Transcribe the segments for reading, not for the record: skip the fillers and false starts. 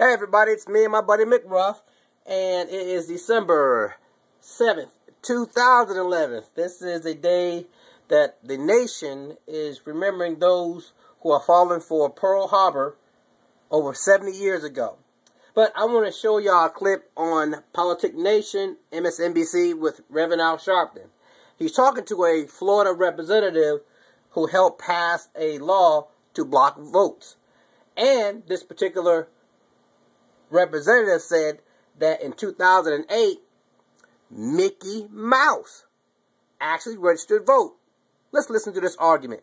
Hey everybody, it's me and my buddy Mcruff, and it is December 7th, 2011. This is a day that the nation is remembering those who are fallen for Pearl Harbor over 70 years ago. But I want to show y'all a clip on Politic Nation, Msnbc, with Reverend Al Sharpton. He's talking to a Florida representative who helped pass a law to block votes. And this particular representative said that in 2008, Mickey Mouse actually registered to vote. Let's listen to this argument.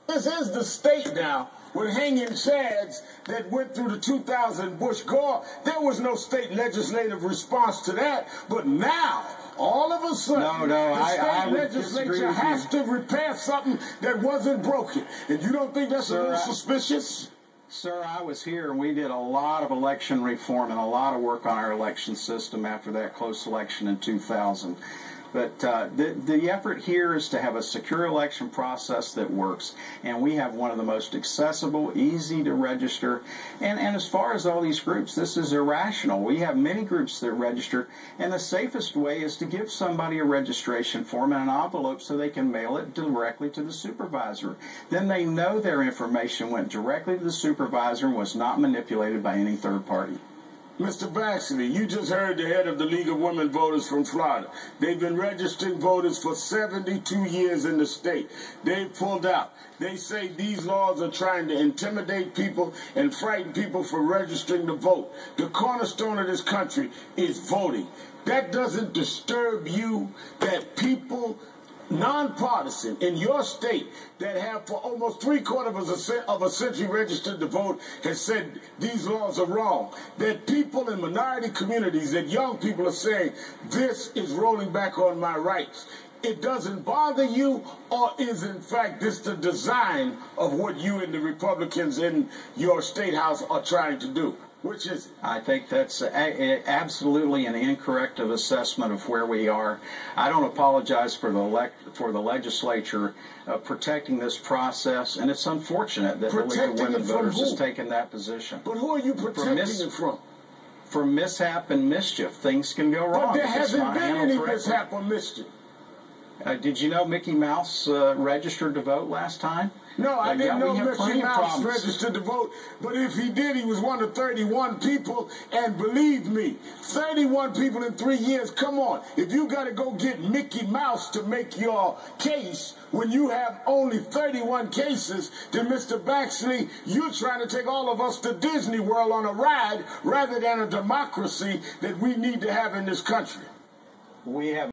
This is the state now with hanging chads that went through the 2000 Bush-Gore. There was no state legislative response to that, but now, all of a sudden, the state legislature has to repair something that wasn't broken. And you don't think that's a little suspicious? Sir, I was here and we did a lot of election reform and a lot of work on our election system after that close election in 2000. But the effort here is to have a secure election process that works, and we have one of the most accessible, easy to register, and as far as all these groups, this is irrational. We have many groups that register, and the safest way is to give somebody a registration form and an envelope so they can mail it directly to the supervisor. Then they know their information went directly to the supervisor and was not manipulated by any third party. Mr. Baxley, you just heard the head of the League of Women Voters from Florida. They've been registering voters for 72 years in the state. They've pulled out. They say these laws are trying to intimidate people and frighten people for registering to vote. The cornerstone of this country is voting. That doesn't disturb you that people nonpartisan in your state that have for almost 3/4 of a century registered to vote has said these laws are wrong. That people in minority communities, that young people are saying this is rolling back on my rights. It doesn't bother you, or is in fact this the design of what you and the Republicans in your state house are trying to do? Which is it? I think that's absolutely an incorrect assessment of where we are. I don't apologize for the legislature protecting this process, and it's unfortunate that the League of Women Voters has taken that position. But who are you protecting it from? For mishap and mischief. Things can go wrong. But there hasn't been any mishap or mischief. Did you know Mickey Mouse registered to vote last time? No, I didn't know Mickey Mouse registered to vote. But if he did, he was one of 31 people. And believe me, 31 people in 3 years, come on. If you got to go get Mickey Mouse to make your case when you have only 31 cases, then Mr. Baxley, you're trying to take all of us to Disney World on a ride rather than a democracy that we need to have in this country. We have